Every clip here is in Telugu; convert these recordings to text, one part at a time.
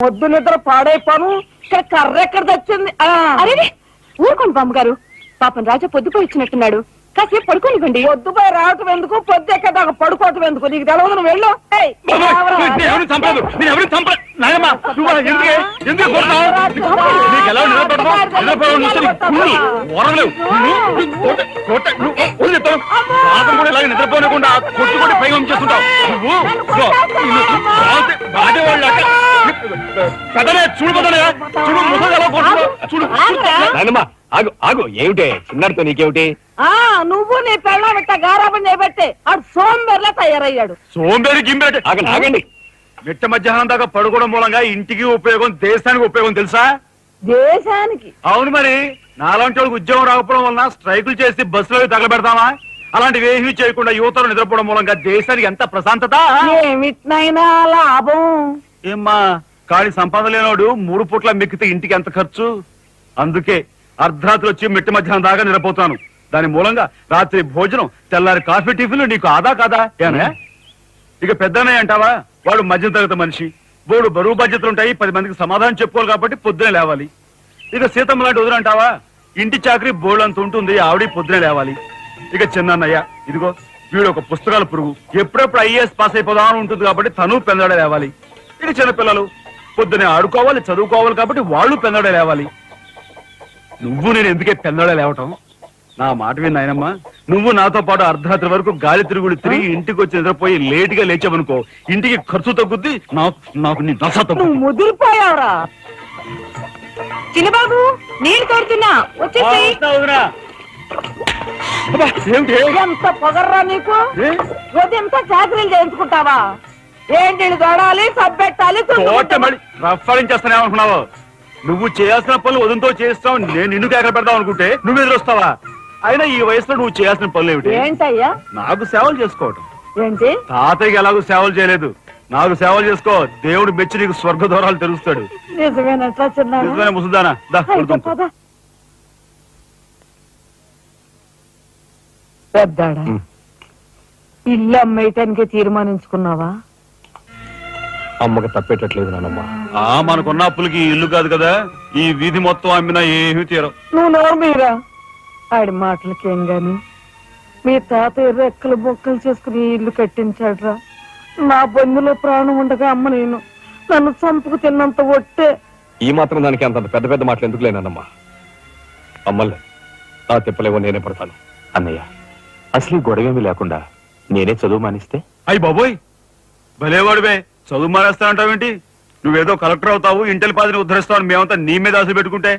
పొద్దు నిద్ర పాడైపోను. ఇక్కడ కర్ర ఎక్కడ తెచ్చింది? అరే ఊరుకోండి బామ్మగారు, పాపం రాజా పొద్దుపోయి ఇచ్చినట్టున్నాడు, కాసేపు పడుకోనివ్వండి. పొద్దుపై రావటం ఎందుకు, పొద్దు ఎక్కదాకా పడుకోవటం ఎందుకు? నీకు తెలవదు, నువ్వు వెళ్ళు. నిద్రపోనకుండా కొట్టుకొని పైగా ఉంచేస్తుంటావు నాయనమ్మా ఆగు ఆగు, ఏమిటే చిన్నారితో నీకేమిటి? నువ్వు నీ పెళ్ళం ఇట్ట గారాబం చేయబట్టే ఆడు సోంబేర్లా తయారయ్యాడు. సోంబేరి గింబేటి ఆగండి. మిట్ట మధ్యాహ్నం దాకా పడుకోవడం మూలంగా ఇంటికి ఉపయోగం, దేశానికి ఉపయోగం తెలుసా? దేశానికి? అవును మరి. నాలాంటి వాళ్ళకి ఉద్యోగం రాకపోవడం వలన స్ట్రైకులు చేసి బస్సులో తగలబెడతామా? అలాంటివి ఏమీ చేయకుండా యువతలు నిద్రపోవడం మూలంగా దేశానికి ఎంత ప్రశాంతత. ఏమిటినైనా లాభం ఏమ్మా, కానీ సంపాదన లేనోడు 3 పూట్ల మిక్కితే ఇంటికి ఎంత ఖర్చు? అందుకే అర్ధరాత్రి వచ్చి మిట్ట మధ్యాహ్నం దాకా నిద్రపోతాను. దాని మూలంగా రాత్రి భోజనం, తెల్లారి కాఫీ, టిఫిన్లు నీకు ఆదా కాదా? ఏనా ఇక పెద్దనే అంటావా? వాడు మధ్య తరగతి మనిషి, బోడు బరువు బాధ్యతలుంటాయి, 10 మందికి సమాధానం చెప్పుకోవాలి కాబట్టి పొద్దునే లేవాలి. ఇక సీతమ్మ లాంటి వదిన అంటావా? ఇంటి చాకరీ బోర్డు అంత ఉంటుంది, ఆవిడ పొద్దునే లేవాలి. ఇక చిన్నయ్య ఇదిగో వీడు ఒక పుస్తకాల పురుగు, ఎప్పుడెప్పుడు ఐఏఎస్ పాస్ అయిపోదామని ఉంటుంది కాబట్టి తను పెందడే లేవాలి. ఇక చిన్నపిల్లలు పొద్దునే ఆడుకోవాలి, చదువుకోవాలి కాబట్టి వాళ్ళు పెందడే లేవాలి. నువ్వు నేను ఎందుకే పెందడే లేవటం? నా మాట విని నాయనమ్మా, నువ్వు నాతో పాటు అర్ధరాత్రి వరకు గాలి తిరుగుడు తిరిగి ఇంటికి వచ్చి నిద్రపోయి లేట్ గా లేచావనుకో, ఇంటికి ఖర్చు తగ్గుద్ది, నాకు నీ దశ తగ్గుద్ది. ముదిరిపోయావురా. చిన్నబాబు నీళ్ళు తోడుతున్నా, వచ్చేసి. ఎంత పొగర్రా నీకు? ఉదయంతో చాకరీలు చేయించుకుంటావా? ఏంటి దొడాలి, సబ్బెట్టాలి, రఫాడించేస్తానేమనుకున్నావు? నువ్వు చేయాల్సిన పనులు ఉదయంతో చేస్తావు, నేను నిన్ను కేకలు పెడతావు అనుకుంటే నువ్వు ఎదురొస్తావా? అయినా ఈ వయసులో నువ్వు చేయాల్సిన పనులు ఏమిటి? ఏంటయ్యా? నాకు సేవలు చేసుకోవటం. ఏంటి? తాతయ్యకి ఎలాగో సేవలు చేయలేదు, నాకు సేవలు చేసుకో. దేవుడు మెచ్చి నీకు స్వర్గ దూరాలు తెలుస్తాడు. నిజమేనట్లా చిన్న నిజమైన ముసుదానా? పెద్దాడా, ఇల్లు అమ్మేయటానికి తీర్మానించుకున్నావా? అమ్మకి తప్పేటట్లేదు నానమ్మా. మనకున్న అప్పులకి ఇల్లు కాదు కదా, ఈ వీధి మొత్తం అమ్మినా ఏమీ తీరం. నువ్వు నోరు మీరా? ఆడి మాటలకేం గాని మీ తాతయ్య రెక్కలు బొక్కలు చేసుకుని ఇల్లు కట్టించాడ్రా. నా బంధులో ప్రాణం ఉండగా అమ్మ నేను నన్ను చంపుకు తిన్నంత ఒట్టే. ఈ మాత్రం దానికి అంత పెద్ద పెద్ద మాటలు ఎందుకు లేనమ్మా? అమ్మలే ఆ తిప్పలేవో నేనే పడతాను. అన్నయ్య, అసలు గొడవేమీ లేకుండా నేనే చదువు మానిస్తే? అయ్యి బాబోయ్, భలేవాడివే. చదువు మానేస్తానంటావేంటి? నువ్వేదో కలెక్టర్ అవుతావు, ఇంటెల్ పాదిని ఉద్ధరిస్తావు, మేమంతా నీ మీద ఆశ పెట్టుకుంటే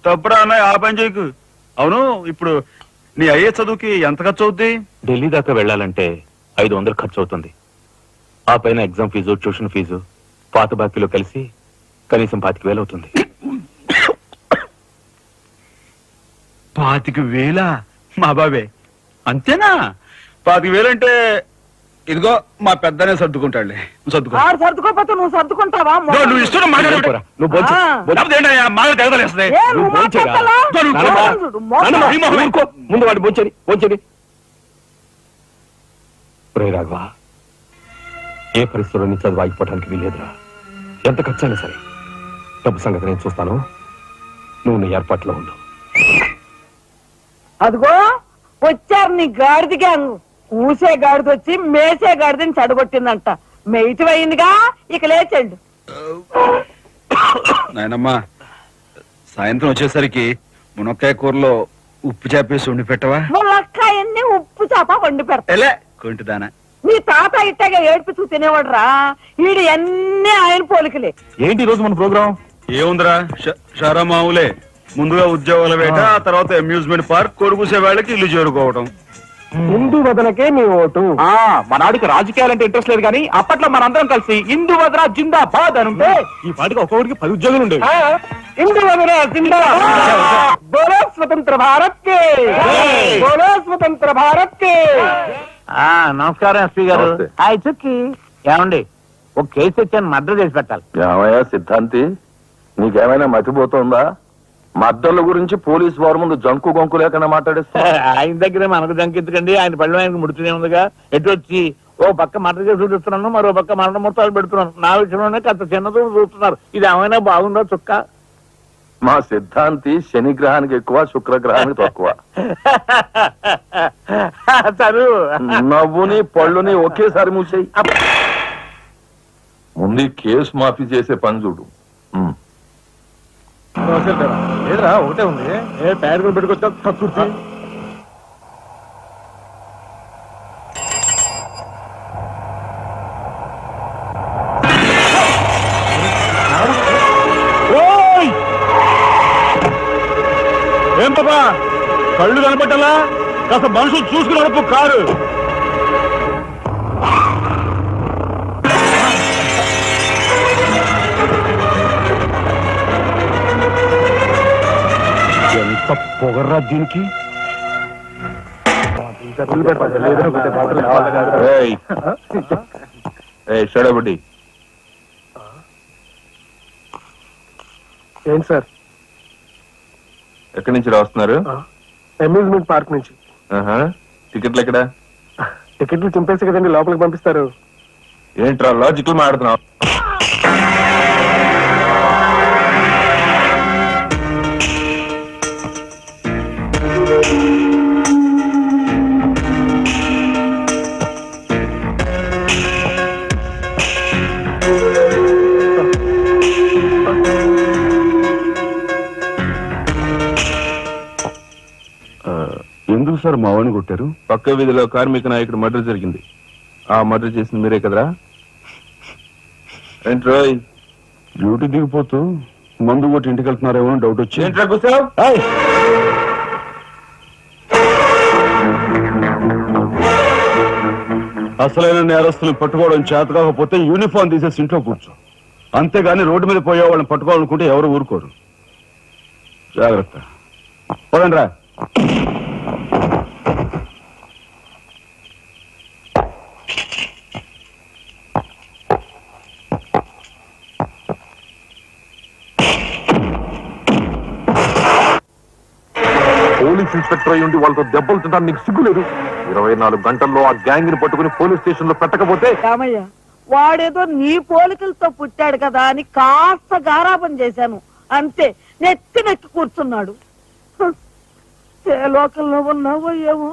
తప్పురా అన్నయ్య. ఆ పని చేయకు. అవును, ఇప్పుడు నీ అయ్యే చదువుకి ఎంత ఖర్చు అవుద్ది? ఢిల్లీ దాకా వెళ్ళాలంటే 500 ఖర్చు అవుతుంది. ఆ పైన ఎగ్జామ్ ఫీజు, ట్యూషన్ ఫీజు, పాత బాకీలో కలిసి కనీసం 25,000 అవుతుంది. 25,000? మా బాబే అంతేనా? 25,000 అంటే ఇదిగో మా పెద్దనే సర్దుకుంటాడులే. సర్దుకోపోతే నువ్వు సర్దుకుంటావా? నువ్వు ఇష్టం మాట్లాడేయా? ముందు వాడు బొంచడి. రాఘవ, ఏ పరిస్థితుల్లో నీ చదువు ఆగిపోవడానికి వీలేదురా. ఎంత ఖర్చైనా సరే డబ్బు సంగతి నేను చూస్తాను. నువ్వు నీ ఏర్పాట్లో ఉండు. అదిగో వచ్చారు నీ గాడిది గ్యాంగ్. ఊసే గాడిద వచ్చి మేసే గాడిదని చెడగొట్టిందంట. మెయిటి అయిందిగా, ఇక లేచండు. నాయనమ్మా, సాయంత్రం వచ్చేసరికి మునక్కాయ కూరలో ఉప్పు చేపేసి వండి పెట్టవా? మునక్కాయన్ని ఉప్పు చేప వండి పెడతా. కొంటిదానా? నీ తాత ఇట్టగా ఏడ్పిస్తూ తినేవాడు రా. వీడు అన్ని ఆయన పోలికలే. ఏంటి రోజు మన ప్రోగ్రాం? ఏముందిరా, షారా మామూలే. ముందుగా ఉద్యోగాల వేట, ఆ తర్వాత అమ్యూజ్మెంట్ పార్క్, కొడుకుసే వాళ్ళకి ఇల్లు చేరుకోవడం. హిందూ వదనకే మీ ఓటు. మనాడికి రాజకీయాలంటే ఇంట్రెస్ట్ లేదు, కానీ అప్పట్లో మనందరం కలిసి హిందూ వదన జిందాబాద్ అని ఉంటే ఈ పాటికి ఒక్కొక్కడికి 10 ఉద్యోగులు ఉండేవి. హిందూ వదన జిందాబాద్. బోలో స్వతంత్ర భారత్ కే, బోలో స్వతంత్ర భారత్ కే. నమస్కారం ఎస్పీ గారు. హాయ్ చుక్కి. ఏమండి, ఒక కేసు తెచ్చాను, మర్డర్ చేసి పెట్టాలి. ఏమయ్యా సిద్ధాంతి, నీకేమైనా మతిపోతుందా? మద్దళ్ళ గురించి పోలీసు వారి ముందు జంకు గొంకు లేకుండా మాట్లాడేస్తా. ఆయన దగ్గర మనకు జంకెత్తుకండి, ఆయన పళ్ళు ఆయనకు ముడుతూనే ఉందిగా. ఎటు వచ్చి ఓ పక్క మర్డర్ చేసి చూస్తున్నాను, మరో పక్క మరణ మొత్తాలు పెడుతున్నాను. నా విషయంలోనే అంత చిన్నదో చూస్తున్నారు. ఇది ఏమైనా బాగుందో చుక్క? మా సిద్ధాంతి శనిగ్రహానికి ఎక్కువ, శుక్రగ్రహానికి తక్కువ. చదువు నవ్వుని పళ్ళుని ఒకేసారి మూసేయి. ముందు ఈ కేసు మాఫీ చేసే పని చూడు. లేదురా, ఒకటే ఉంది. ఏ ప్యాడ్ కూడా పెట్టుకొచ్చా కక్కుర్తి. ఏం పాపా కళ్ళు కనపట్టాలా? కాస్త మనుషులు చూసుకుని నడుపు కారు. ఎంత పొగర్రా దీనికి. షడబడి ఏంటి సార్? ఎక్కడి నుంచి రాస్తున్నారు? అమ్యూజ్మెంట్ పార్క్ నుంచి. టికెట్లు ఎక్కడ? టికెట్లు చింపేసి కదండి లోపలికి పంపిస్తారు. ఏంట్రా లాజికల్ మాట్లాడుతున్నావు? ఎందుకు సార్ మా వాడిని కొట్టారు? పక్క వీధిలో కార్మిక నాయకుడు మర్డర్ జరిగింది. ఆ మర్డర్ చేసింది మీరే కదరా? ఏంట్రోయ్ డ్యూటీ దిగిపోతూ మందు కొట్టి ఇంటికి వెళ్తున్నారేమో అని డౌట్ వచ్చి. ఏంట్రా కూర్చోవ్? అసలైన నేరస్తులను పట్టుకోవడం చేత కాకపోతే యూనిఫామ్ తీసేసి ఇంట్లో కూర్చో. అంతేగాని రోడ్డు మీద పోయే వాళ్ళని పట్టుకోవాలనుకుంటే ఎవరు ఊరుకోరు. జాగ్రత్త. పోదండి రా. పోలీస్ ఇన్స్పెక్టర్ అయ్యి ఉండి వాళ్ళతో దెబ్బలు తింటాను నీకు సిగ్గులేదు? 24 గంటల్లో ఆ గ్యాంగ్ ని పట్టుకుని పోలీస్ స్టేషన్ లో పెట్టకపోతే? రామయ్య, వాడేదో నీ పోలికలతో పుట్టాడు కదా అని కాస్త గారాబం చేశాను అంతే. నెత్తి కూర్చున్నాడు. ఏ లోకల్లో ఉన్నావో ఏమో.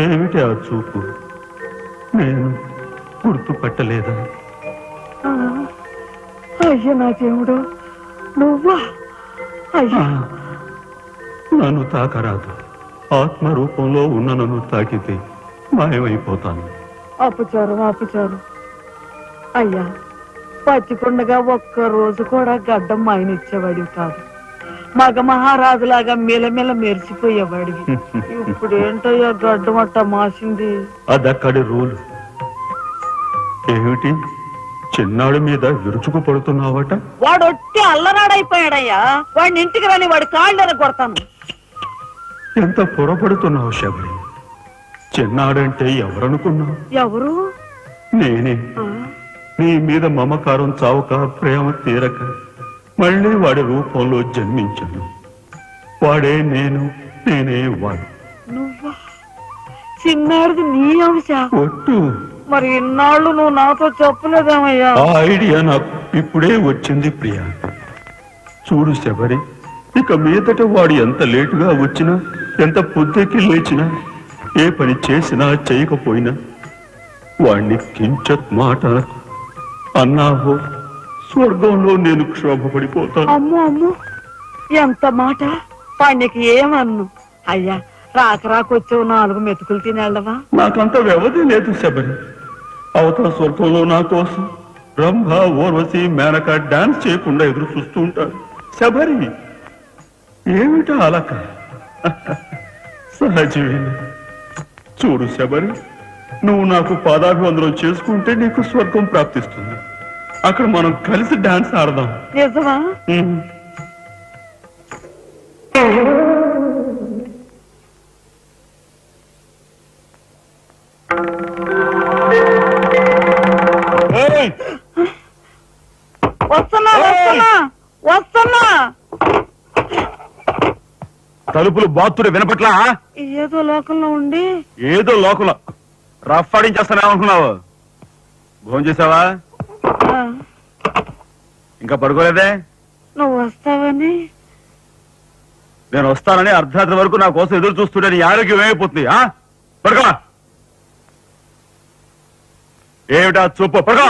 ఏమిటి ఆ చూపు? నేను గుర్తుపట్టలేదా? అయ్యా నా దేవుడు, నువ్వా? అయ్యా నన్ను తాకరాదు. ఆత్మ రూపంలో ఉన్న నన్ను తాకితే మాయమైపోతాను. అపచారం అపచారం. అయ్యా, పచ్చికొండగా ఒక్క రోజు కూడా గడ్డం మాయనిచ్చేవాడివి కాదు. మగ మహారాజులాగా మెలమెల మెరిసిపోయేవాడివి. ఇప్పుడు ఏంటయ్యా గడ్డం అట్ట మాసింది? అదక్కడి రూలు. ఏమిటి చిన్నాడు మీద విరుచుకు పడుతున్నావట? వాడు ఒట్టి అల్లరాడైపోయాడయ్యా. వాడిని ఇంటికి రాని వాడి కాళ్ళని కొడతాను. ఎంత పొరపడుతున్నావు శబరి? చిన్నాడంటే ఎవరనుకున్నావు? ఎవరు? నేనే. నీ మీద మమకారం చావక, ప్రేమ తీరక మళ్ళీ వాడి రూపంలో జన్మించాను. వాడే నేను, నేనే వాడు. నువ్వా? చిన్నాడిది నీ అంశ? ఒట్టు. మరి ఇన్నాళ్ళు నువ్వు నాతో చెప్పలేదేమయ్యా? ఆ ఐడియా నాకు ఇప్పుడే వచ్చింది ప్రియా. చూడు శబరి, ఇక మీదట వాడు ఎంత లేటుగా వచ్చినా, ఎంత పొద్దుకి లేచినా, ఏ పని చేసినా చేయకపోయినా వాణ్ణి కించత్ మాట అన్నావో స్వర్గంలో నేను క్షోభపడిపోతాను. అమ్మో అమ్మో, ఎంత మాట! వాడికి ఏమన్ను? అయ్యా, రాకొచ్చావు 4 మెతుకులు తినేళ్ళవా? నాకంత వ్యవధి లేదు శబరి. అవతల స్వర్గంలో నా కోసం రంభ, ఊర్వశి, మేనక డాన్స్ చేయకుండా ఎదురు చూస్తూ ఉంటారు. శబరి, ఏమిటా అలక? సహజీవి. చూడు శబరి, నువ్వు నాకు పాదాభివందనం చేసుకుంటే నీకు స్వర్గం ప్రాప్తిస్తుంది. అక్కడ మనం కలిసి డాన్స్ ఆడదాం. నిజమా? ఏయ్! వస్తున్నా వస్తున్నా వస్తున్నా. తలుపులు బాత్తుడు వినపట్లా? ఏదో లోకంలో ఉండి ఏదో లోకల రఫ్ ఆడించేస్తానేమనుకున్నావు? భోజనం చేసావా? ఆ, ఇంకా పడుకోలేదే? నువ్వు వస్తావని. నేను వస్తానని అర్ధరాత్రి వరకు నా కోసం ఎదురు చూస్తుంటే నీ ఆరోగ్యం ఏమైపోతుంది? పడుకో. ఏమిటా చూపు? పడుకో.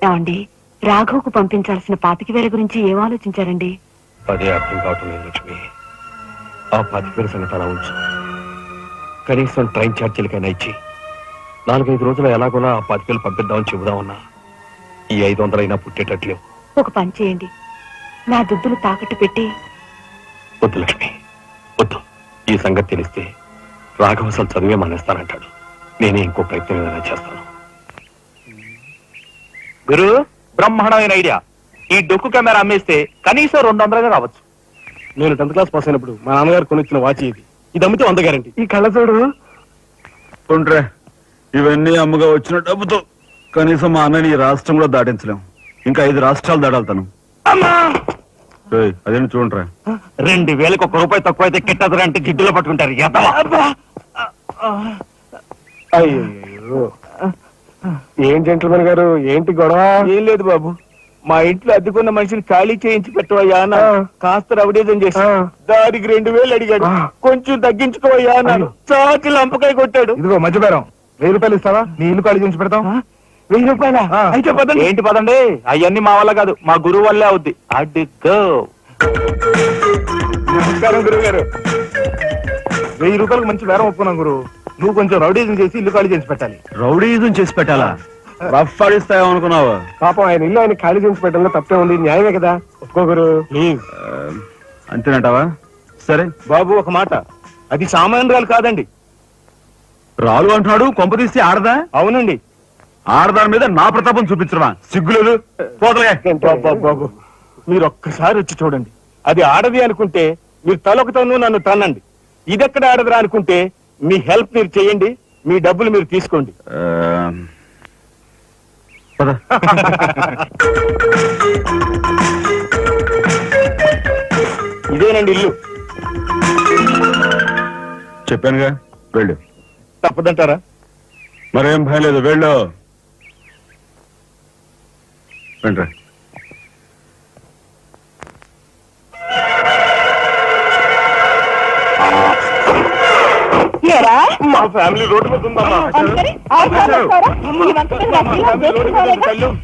ఏమండి, రాఘవ్కు పంపించాల్సిన 25,000 గురించి ఏం ఆలోచించారండి? అదే అర్థం కావటం లేదు లక్ష్మి. ఆ 25,000 సంగతి అలా ఉంచు. కనీసం ట్రైన్ ఛార్జీలకైనా ఇచ్చి 4-5 రోజులు ఎలాగోలా ఆ 25,000 పంపిద్దామని చెబుదామన్నా ఈ 500 అయినా పుట్టేటట్లేవు. ఒక పని చేయండి, నా దుద్దులు తాకట్టు పెట్టి. వద్దు లక్ష్మి, వద్దు. ఈ సంగతి తెలిస్తే రాఘవ అసలు చదివే మానేస్తానంటాడు. నేనే ఇంకో ప్రయత్నం ఏదైనా చేస్తాను. గురు, బ్రహ్మాండమైన ఐడియా. ఈ డొక్కు కెమెరా అమ్మేస్తే కనీసం 200 రావచ్చు. నేను 10th క్లాస్ పాస్ అయినప్పుడు మా నాన్నగారు కొనిచ్చిన వాచ్ ఇది. ఇది అమ్మితే 100 గ్యారంటీ. ఈ కళ్ళజోడు ఉండ్రే, ఇవన్నీ అమ్మగా వచ్చిన డబ్బుతో కనీసం మా అన్నని ఈ రాష్ట్రం కూడా దాటించలేం. ఇంకా 5 రాష్ట్రాలు దాడాలి తను. అదేంటి చూడండిరా. 2,000కి 1 రూపాయి తక్కువ అయితే కిట్టదురా అంటే జిడ్డులో పట్టుకుంటారు. అయ్యో, ఏం జెంట్లమన్ గారు, ఏంటి గొడవ? ఏం లేదు బాబు, మా ఇంట్లో అద్దెకున్న మనిషిని ఖాళీ చేయించి పెట్టవయ్యా అన్న. కాస్త రవిడేజం చేసి దానికి 2,000 అడిగాడు. కొంచెం తగ్గించుకోవయ్యా అన్నాను. చాకి లంపకాయ కొట్టాడు. ఇదిగో మధ్య బేరం, 1000 రూపాయలు ఇస్తావా? నీ ఇల్లు ఖాళీ చేయించి పెడతాం. 1000 రూపాయల? అయితే పదండి. ఏంటి పదండి, అవన్నీ మా వల్ల కాదు, మా గురువు వల్లే అవుద్ది. అడ్డుకో. నమస్కారం గురువు గారు. 1000 రూపాయలకు మంచి బేరం ఒప్పుకున్నాం గురువు. నువ్వు కొంచెం రౌడీజం చేసి ఇల్లు ఖాళీ చేసి పెట్టాలి. రౌడీజం చేసి పెట్టాలా? రఫ్ ఆడిస్తాయేమనుకున్నావా? పాపం ఆయన ఇల్లు ఆయన ఖాళీ చేసి పెట్టడంలో తప్పే ఉంది. న్యాయమే కదా, ఒప్పుకో గురు ప్లీజ్. అంతేనంటావా? సరే బాబు, ఒక మాట, అది సామాన్యురాలు కాదండి. రాలు అంటున్నాడు. కొంపదీసి ఆడదా? అవునండి. ఆడదాని మీద నా ప్రతాపం చూపించడమా? సిగ్గులేదు. పోతలే. బాబు, మీరు ఒక్కసారి వచ్చి చూడండి. అది ఆడది అనుకుంటే మీరు తలొకతోనూ నన్ను తన్నండి. ఇదెక్కడ ఆడదురా అనుకుంటే మీ హెల్ప్ మీరు చేయండి, మీ డబ్బులు మీరు తీసుకోండి. పద. ఇదేనండి ఇల్లు. చెప్పానుగా, వెళ్ళు. తప్పదంటారా? మరేం భయం లేదు, వెళ్ళు. వెంట్రా. మా ఫ్యామిలీ రోడ్డు మీద ఉందమ్మా.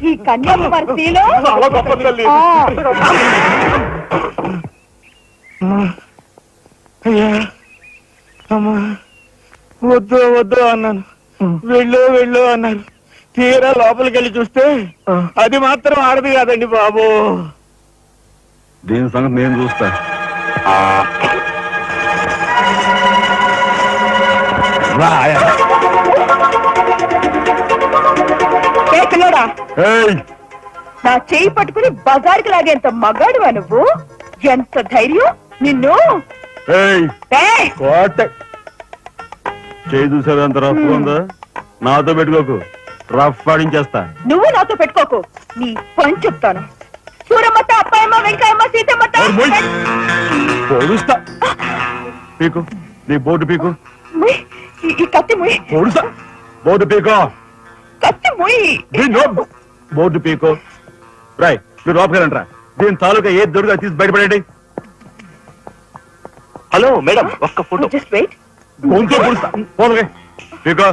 ఈ కన్యాకుమారి స్త్రీలో చాలా గొప్ప తల్లి. అయ్యా, అమ్మా, వద్దు వద్దు అన్నాను. వెళ్ళు వెళ్ళు అన్నారు. తీరా లోపలికి వెళ్ళి చూస్తే అది మాత్రం ఆడదు కాదండి బాబు. దీని సంగతి నేను చూస్తా. ఏయ్! నా చేయి పట్టుకుని బజార్కి లాగేంత మగాడువా నువ్వు? ఎంత ధైర్యం నిన్ను! ఏయ్! ఏయ్! కోట చేయి చూసావు ఎంత రఫ్ ఉందా? నాతో పెట్టుకోకు, రఫ్ ఆడించేస్తా. నువ్వు నాతో పెట్టుకోకు, నీ పని చెప్తాను. సూరమ్మత, అప్పాయమ్మ, వెంకాయమ్మ, సీతమ్మత. పొడుస్తా. పీకు, నీ బోర్డు పీకు. ముయ్, ఈ కత్తి ముయ్. పొడుస్తా. బోర్డు పీకో. కత్తి ముయ్. బోర్డు పీకో. రాయ్, మీరు లోపలికి రా. దీని తాలూకా ఏ దొరుకుతా తీసి బయటపడండి. హలో మేడం, ఒక్క ఫోటో. Just wait. గొంతు పొడుస్తా. పోలకే పీకో.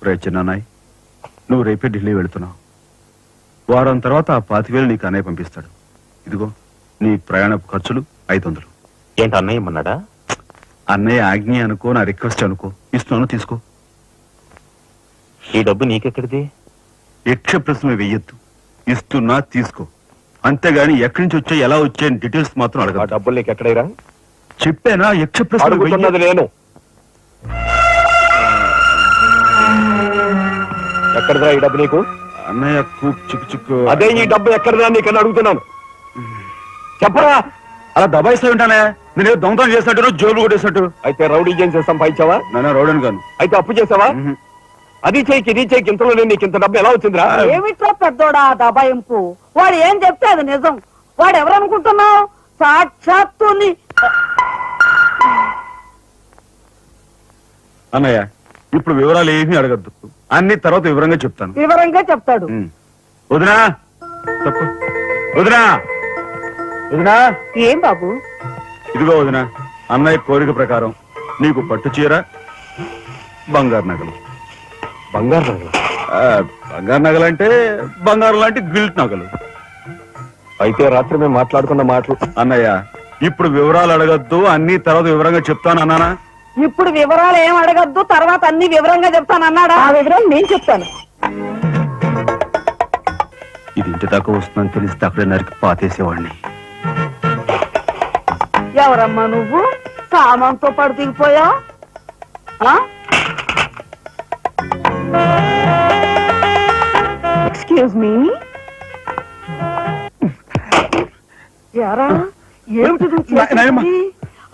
రే చిన్నానాయ్, నువ్వు రేపే ఢిల్లీ వెళుతున్నావు. వారం తర్వాత ఆ 25,000 నీకు అన్నయ్య పంపిస్తాడు. ఇదిగో నీ ప్రయాణ ఖర్చులు, 500. ఏంటి అన్నయ్య ఏమన్నాడా? అన్నయ్య ఆజ్ఞ అనుకో, నా రిక్వెస్ట్ అనుకో, ఇస్తున్నాను తీసుకో. ఈ డబ్బు నీకెక్కడిది? యక్ష ప్రశ్న వెయ్యొద్దు, ఇస్తున్నా తీసుకో. అంతేగాని ఎక్కడి నుంచి వచ్చాయి, ఎలా వచ్చాయని డీటెయిల్స్ మాత్రం ఆ అడగ. డబ్బులు నీకు ఎక్కడైరా? చెప్పానా యక్ష ప్రశ్న అడుగుతున్నది నేను. ఎక్కడదా ఈ డబ్బు నీకు? అన్నయ్య చిక్కు చిక్కు. అదే ఈ డబ్బు ఎక్కడదా నీకని అడుగుతున్నాను. చెప్పరా? అలా దబాయిస్తా ఉంటానే, నేను దొంగతనం చేసినట్టు, జోబులు కొట్టేసినట్టు. అయితే రౌడీ చేసి సంపాదించావా? నాన్న రోడని కాను. అయితే అప్పు చేసావా? అది చేయికి ఇది చేయికి ఇంతలో నీకు ఇంత డబ్బు ఎలా వచ్చిందిరా? ఏమిట్రా పెద్దోడా ఆ దబాయింపు? వాడు ఏం చెప్తే అది నిజం. వాడు ఎవరనుకుంటున్నావు? సాక్షాత్తు అన్నయ్య ఇప్పుడు వివరాలు ఏమీ అడగద్దు, అన్ని తర్వాత వివరంగా చెప్తాను. వివరంగా చెప్తాడు. వదినా తప్పు. వదినా వదినా ఏం బాబు? ఇదిగో వదినా, అన్నయ్య కోరిక ప్రకారం నీకు పట్టు చీర, బంగారు నగలు. బంగారు నగలు? బంగారు నగలు అంటే బంగారు లాంటి గిల్ట్ నగలు. అయితే రాత్రి మేము మాట్లాడుకున్న మాటలు. అన్నయ్య ఇప్పుడు వివరాలు అడగద్దు, అన్ని తర్వాత వివరంగా చెప్తాను అన్నానా? ఇప్పుడు వివరాలు ఏం అడగద్దు, తర్వాత అన్ని వివరంగా చెప్తానన్నాడా? ఆ వివరాలు నేను చెప్తాను. ఇది ఇంటి దాకా వస్తుందని తెలిస్తే అక్కడే నరికి పాతేసేవాడిని. ఎవరమ్మా నువ్వు? సామాన్తో పడు దిగిపోయా? Excuse me. యారా ఏమిటి నువ్వు నాయనమ్మ. చేసేది?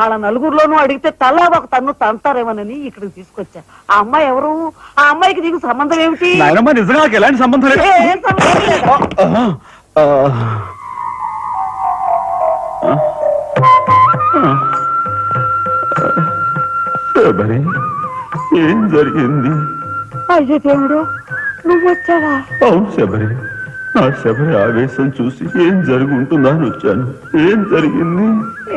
అలా నలుగురిలోనూ అడిగితే తలా ఒక తన్ను తంతారేమోనని ఇక్కడికి తీసుకొచ్చా. ఆ అమ్మాయి ఎవరు? ఆ అమ్మాయికి నీకు సంబంధం ఏమిటి? నాయనమ్మ నిజంగా నాకు ఎలాంటి సంబంధం లేదు. ఏం సంబంధం లేదా? ఏం జరిగింది? అయ్యో దేవుడు, నువ్వు వచ్చావా? అవును శబరి, నా శబరి ఆవేశం చూసి ఏం జరుగుంటుందా అని వచ్చాను. ఏం జరిగింది?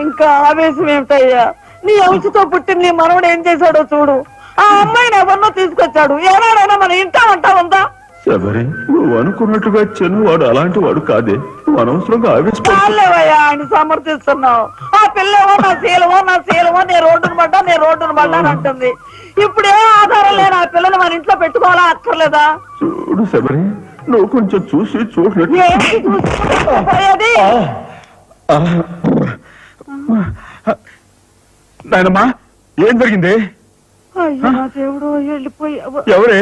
ఇంకా ఆవేశం ఏమిటయ్యా? నీ అంశతో పుట్టిన నీ మనవడు ఏం చేశాడో చూడు. ఆ అమ్మాయిని ఎవరినో తీసుకొచ్చాడు. ఎవరైనా మన ఇంటా ఉంటా ఉందా? శబరి, నువ్వు అనుకున్నట్టుగా చిన్నవాడు అలాంటి వాడు కాదే. నువ్వు అనవసరంగా ఆవేశపడు. చాలేవయ్యా ఆయన సమర్థిస్తున్నావు. ఆ పిల్లవో నా శీలమో నేను రోడ్డును పడ్డా అని అంటుంది. ఇప్పుడు ఏ ఆధారం లేని ఆ పిల్లని మన ఇంట్లో పెట్టుకోవాలా అక్కర్లేదా? చూడు శబరి, నువ్వు కొంచెం చూసి చూడలేదు. ఏంటి చూసుకోపోయేది? నాయనమ్మా ఏం జరిగింది? అయ్యో నా దేవుడు, వెళ్ళిపోయావు. ఎవరే?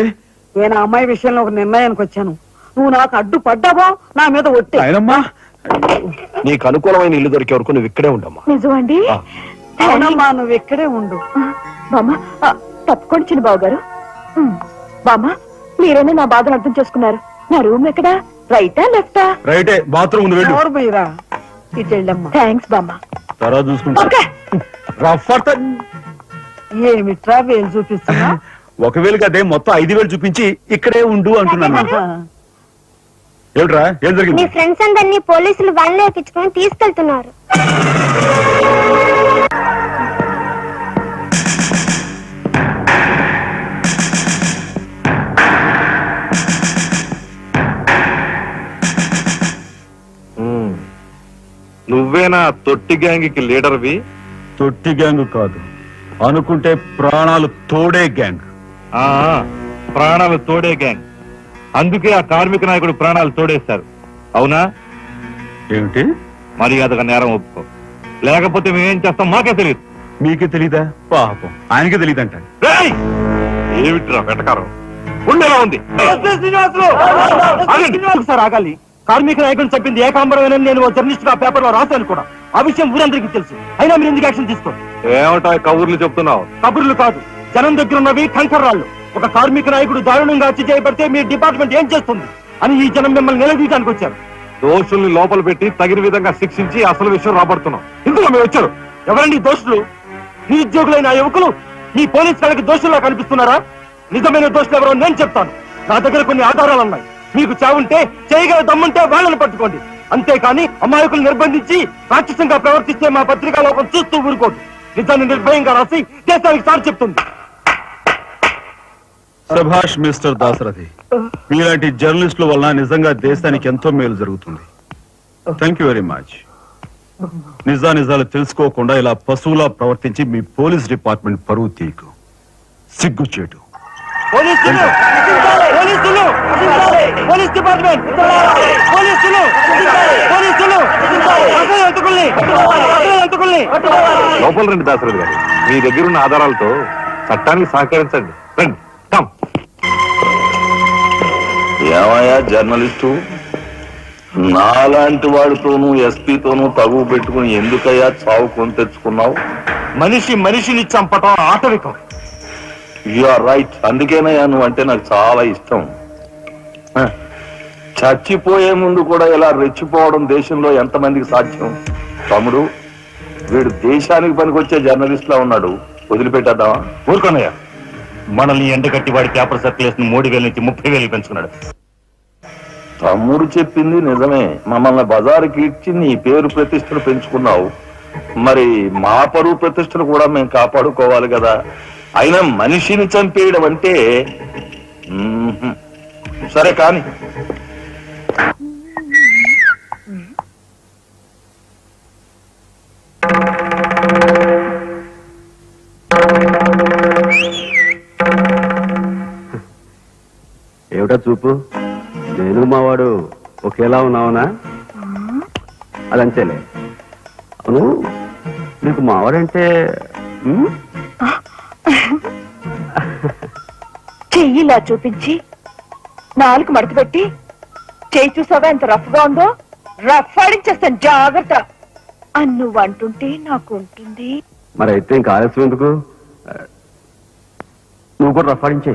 నేను ఆ అమ్మాయి విషయంలో ఒక నిర్ణయానికి వచ్చాను. నువ్వు నాకు అడ్డు పడ్డావో నా మీద ఒట్టే. నాయనమ్మా నీకు అనుకూలమైన ఇల్లు దొరికే వరకు నువ్వు ఇక్కడే ఉండమ్మా. నిజమండి? అవునమ్మా, నువ్వు ఇక్కడే ఉండు. బామ్మ, తప్పుకోండి చిన్న బాబు గారు. బామ్మ, మీరైనా నా బాధను అర్థం చేసుకున్నారు. నా రూమ్ ఎక్కడా? రైటా లెఫ్టా? రైటే, బాత్రూమ్ ఉంది, వెళ్ళు. ఎవరు మీరా? ఇటు వెళ్ళమ్మా. థ్యాంక్స్ బామ్మ. తర్వాత చూసుకుంటా. ఏమిట్రా వేలు చూపిస్తున్నా? ఒకవేళ అదే మొత్తం 5,000 చూపించి ఇక్కడే ఉండు అంటున్నాను. ఏమిట్రా ఏం మీ జరిగింది? ఫ్రెండ్స్ అందరినీ పోలీసులు వాళ్ళే ఎక్కించుకొని తీసుకెళ్తున్నారు. నువ్వేనా తొట్టి గ్యాంగ్కి లీడర్వి? తొట్టి గ్యాంగ్ కాదు, అనుకుంటే ప్రాణాలు తోడే గ్యాంగ్. ప్రాణాలు తోడే గ్యాంగ్. అందుకే ఆ కార్మిక నాయకుడు ప్రాణాలు తోడేస్తారు. అవునా? ఏమిటి? మర్యాదగా నేరం ఒప్పుకో, లేకపోతే మేమేం చేస్తాం మాకే తెలియదు. మీకే తెలీదా? పాపం ఆయనకే తెలియదంట. ఏమిట్రా వెటకారం? ఉండేలా ఉంది. సార్ ఆగాలి. కార్మిక నాయకుడు చెప్పింది ఏకాంబరమేనని నేను జర్నలిస్ట్ గా పేపర్ లో రాశాను కూడా. ఆ విషయం ఊరందరికీ తెలుసు. అయినా మీరు ఎందుకు యాక్షన్ తీసుకోండి? ఏమంటా కబుర్లు చెప్తున్నావు? కబుర్లు కాదు, జనం దగ్గర ఉన్నవి కంకర్రాళ్ళు. ఒక కార్మిక నాయకుడు దారుణంగా హత్య చేయబడితే మీ డిపార్ట్మెంట్ ఏం చేస్తుంది అని ఈ జనం మిమ్మల్ని నిలదీయడానికి వచ్చారు. దోషుల్ని లోపల పెట్టి తగిన విధంగా శిక్షించి అసలు విషయం రాబడుతున్నాం. ఇందులో మీరు వచ్చారు. ఎవరండి దోషులు? నిరుద్యోగులైన ఆ యువకులు ఈ పోలీస్ వాళ్ళకి దోషుల్లా కనిపిస్తున్నారా? నిజమైన దోషులు ఎవరో నేను చెప్తాను. నా దగ్గర కొన్ని ఆధారాలు ఉన్నాయి. మీకు చావుంటే చేయగల దమ్ముంటే వాళ్ళని పట్టుకోండి. అంతేకాని అమాయకులు నిర్బంధించి రాక్షసంగా ప్రవర్తిస్తే మా పత్రికా లోకం చూస్తూ ఊరుకోదు. నిజాన్ని నిర్భయంగా రాసి దేశానికి సార్ చెప్తుంది. సభాష్ మిస్టర్ దాసరథి, మీలాంటి జర్నలిస్టుల వల్ల నిజంగా దేశానికి ఎంతో మేలు జరుగుతుంది. Thank you very much. నిజానిజాలు తెలుసుకోకుండా ఇలా పశువులా ప్రవర్తించి మీ పోలీస్ డిపార్ట్మెంట్ పరువు తీకు సిగ్గుచేటు. పోలీసులు పోలీసులు పోలీస్ డిపార్ట్మెంట్ పోలీసులు పోలీసులు లోపల రండి దాసరథి గారు, మీ దగ్గరున్న ఆధారాలతో చట్టానికి సహకరించండి. రండి, కమ్. ఏమయ్యా జర్నలిస్టు, నాలాంటి వాడితోనూ ఎస్పీతోనూ తగువ పెట్టుకుని ఎందుకయ్యా చావు కొని తెచ్చుకున్నావు? మనిషిని చంపటం ఆటవికం. You are right. అందుకేనయ్యా నువ్వంటే నాకు చాలా ఇష్టం. హ, చచ్చిపోయే ముందు కూడా ఇలా రెచ్చిపోవడం దేశంలో ఎంతమందికి సాధ్యం? తమ్ముడు, వీడు దేశానికి పనికొచ్చే జర్నలిస్ట్ లా ఉన్నాడు, వదిలిపెట్టేద్దామా? ఊరుకోనయ్యా, మనల్ని ఎండగట్టి వాడి పేపర్ సర్క్యులేషన్ 3,000 నుంచి 30,000 పెంచుకున్నాడు. తమ్ముడు చెప్పింది నిజమే. మమ్మల్ని బజారుకి ఇచ్చి నీ పేరు ప్రతిష్టలు పెంచుకున్నావు. మరి మా పరువు ప్రతిష్టలు కూడా మేము కాపాడుకోవాలి కదా. అయినా మనిషిని చంపేయడం అంటే సరే కాని. ఏమిటా చూపు? నేను మావాడు ఒకేలా ఉన్నావునా? అదంతేలే. అవును, నీకు మావాడంటే చెయ్యిలా చూపించి 4 మడత పెట్టి చెయ్యి చూసావా ఎంత రఫ్ గా ఉందో? రఫ్ ఆడించేస్తాను, జాగ్రత్త. నువ్వు అంటుంటే నాకు ఉంటుంది. మరి అయితే ఇంకా ఆలస్యం ఎందుకు? నువ్వు కూడా రఫాడించే.